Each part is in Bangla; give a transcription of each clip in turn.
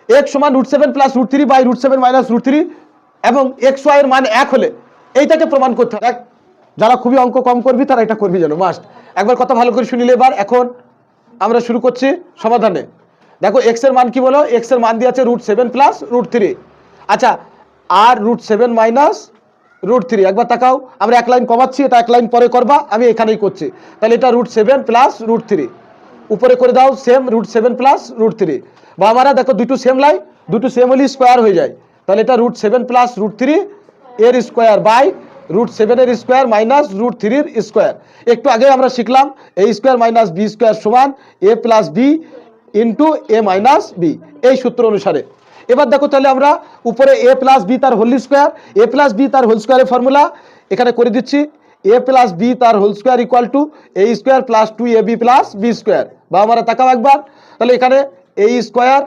x সমান √7 প্লাস √3 বাই √7 মাইনাস √3 এবং xy এর মান 1 হলে এইটাকে প্রমাণ করতে হবে। যারা খুবই অঙ্ক কম করবি তারা এটা করবি যেন মাস্ট। একবার কথা ভালো করে শুনিলে এবার এখন আমরা শুরু করছি সমাধানে। দেখো x এর মান কি বলো, x এর মান দিয়ে আছে √7 প্লাস √3। আচ্ছা আর √7 মাইনাস √3 একবার তাকাও, আমরা এক লাইন কমাচ্ছি, এটা এক লাইন পরে করবা, আমি এখানেই করছি। তাহলে এটা √7 প্লাস √3 উপরে করে দাও সেম √7 প্লাস √3 বা আমরা দেখো দুটো সেম লাই, দুটো সেম হলে স্কোয়ার হয়ে যায়। তাহলে এটা √7 প্লাস √3 এর স্কোয়ার বাই √7 এর স্কোয়ার মাইনাস √3 এর স্কোয়ার। একটু আগে আমরা শিখলাম a square minus b square সমান a plus b into a minus b, এই সূত্র অনুসারে। এবার দেখো তাহলে আমরা উপরে a প্লাস b তার whole square, a plus b তার হোল স্কোয়ারের ফর্মুলা এখানে করে দিচ্ছি, a প্লাস b তার whole square equal to a square plus 2ab plus b square. বা আমরা তাকাও একবার, তাহলে এখানে a স্কোয়ার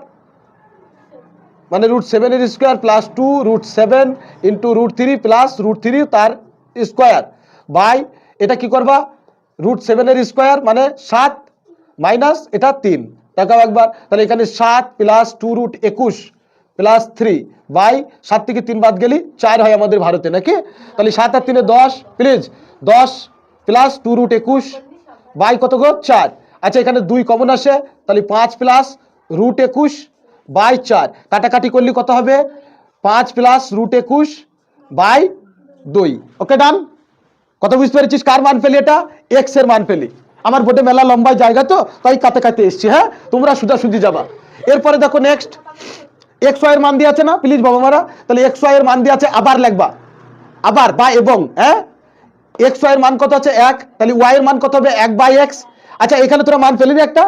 মানে √7 এর স্কোয়ার প্লাস 2√7 ইন্টু √3 প্লাস √3 তার স্কোয়ার বাই এটা কি করবা √7 এর স্কোয়ার মানে 7 মাইনাস এটা 3, তাকাও একবার, তাহলে এখানে 7 প্লাস 2√21 প্লাস 3 বাই 7 থেকে 3 বাদ গেলি 4 হয় আমাদের ভারতে নাকি। তাহলে 7 আর 3 10, প্লিজ 10 প্লাস 2√21 বাই কত গো 4। আচ্ছা এখানে 2 কমন আসে, তাহলে 5 প্লাস √21 বাই 4, কাটাকাটি করলে কত হবে 5 প্লাস √21 বাই 2। ওকে ডান। কত বুঝতে পেরেছিস কার মান পেলি, এটা x এর মান পেলি। আমার বোর্ডে মেলা লম্বা জায়গা তো তাই কাতে কাতে এসছি, হ্যাঁ তোমরা সোজাসুজি যাবা। এরপরে দেখো নেক্সট xy এর মান দিয়ে আছে না প্লিজ বাবা মারা, তাহলে xy এর মান দিয়ে আছে আবার লিখবা, আবার বা এবং, হ্যাঁ xy এর মান কত আছে 1, তাহলে y এর মান কত হবে 1/x। আচ্ছা এখানে তোরা মান পেলি না একটা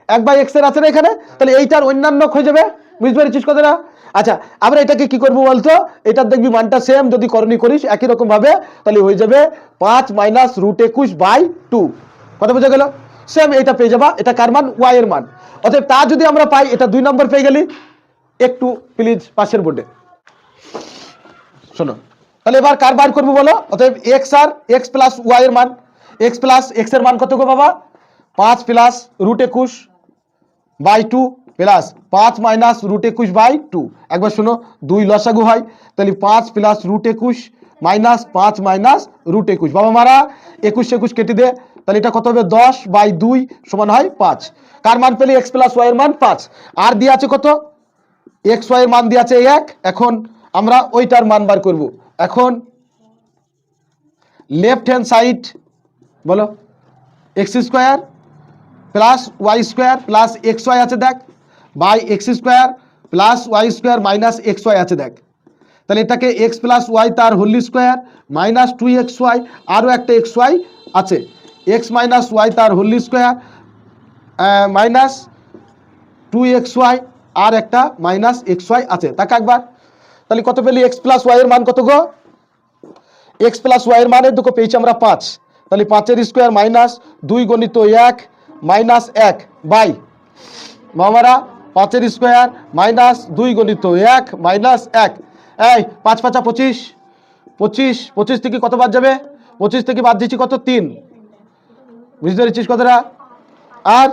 1/x এর আছে না এখানে, তাহলে এইটার অন্যান্য হয়ে যাবে, বুঝতে পেরেছিস কথাটা। আচ্ছা আমরা এটাকে কি করবো বলতো, এটার দেখবি মানটা সেম যদি করণী করিস একই রকম ভাবে, তাহলে হয়ে যাবে 5 মাইনাস √21/2। কথা বোঝা গেল, সেম এটা পেয়ে যাবা, এটা কার মান y এর মান। অতএব তা যদি আমরা পাই এটা 2 নম্বর পেয়ে গেলি। একটু প্লিজ পাশের বোর্ডে শোনো, তাহলে এবার কার বার করবো বলো, অতএব x আর x প্লাস y এর মান, x প্লাস x এর মান কত গো বাবা 5 প্লাস √21/2 প্লাস 5 মাইনাস √21/2। একবার শোনো 2 লসাগু হয়, তাহলে 5 প্লাস √21 মাইনাস 5 মাইনাস √21 বাবা মারা 21 কেটে দে, তাহলে এটা কত হবে 10/2 সমান হয় 5। কার মান পেলি x প্লাস y এর মান 5, আর দিয়ে আছে কত xy এর মান দিয়ে আছে 1। এখন আমরা ওইটার মান বার করব। এখন লেফট হ্যান্ড সাইড বলো x square plus y square plus xy আছে দেখ, by x square plus y square minus xy আছে দেখ, তাহলে এটাকে x প্লাস y তার হোল স্কোয়ার মাইনাস 2xy, আরও একটা xy আছে, x মাইনাস y তার হোল স্কোয়ার মাইনাস 2xy আর একটা মাইনাস xy আছে, তাকে একবার, তাহলে কত পেলি x প্লাস y এর মান কত গো, x প্লাস y এর মানের দুটো পেয়েছি আমরা 5, তাহলে 5 এর স্কোয়ার মাইনাস 2 গণিত 1 মাইনাস 1 বাই মামারা 5 এর স্কোয়ার মাইনাস 2 গণিত 1 মাইনাস 1, এই 5 5 25, 25 থেকে কত বাদ যাবে, 25 থেকে বাদ দিচ্ছি কত 3, বুঝতে পেরেছিস কতটা। আর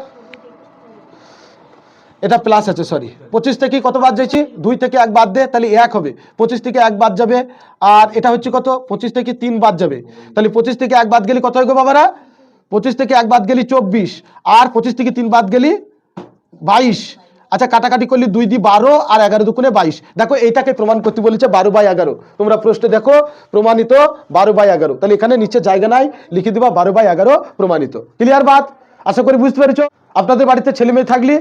এটা প্লাস আছে, সরি 25 থেকে কত বাদ যাচ্ছি 2 থেকে 1 বাদ দে, তাহলে 1 হবে, 25 থেকে 1 বাদ যাবে, আর এটা হচ্ছে কত 25 থেকে 3 বাদ যাবে, তাহলে 25 থেকে 1 বাদ গেলে কত হবে বাবারা 25 থেকে 1 বাদ গেলি 24, আর 25 থেকে 3 বাদ গেলি 22। আচ্ছা কাটাকাটি করলি 2 দিয়ে 12 আর 11 দুগুণে 22। দেখো এইটাকে প্রমাণ করতে বলেছে 12/11, তোমরা প্রশ্নে দেখো প্রমাণিত 12/11, তাহলে এখানে নিচে জায়গা নাই লিখে দিবা 12/11 প্রমাণিত। ক্লিয়ার বাত, আশা করি বুঝতে পেরেছো। আপনাদের বাড়িতে ছেলে মেয়ে থাকলে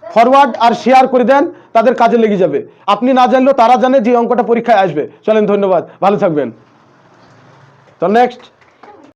ফরওয়ার্ড আর শেয়ার করে দেন, তাদের কাজে লেগে যাবে, আপনি না জানলেও তারা জানে যে অঙ্কটা পরীক্ষায় আসবে। চলেন ধন্যবাদ, ভালো থাকবেন। তো নেক্সট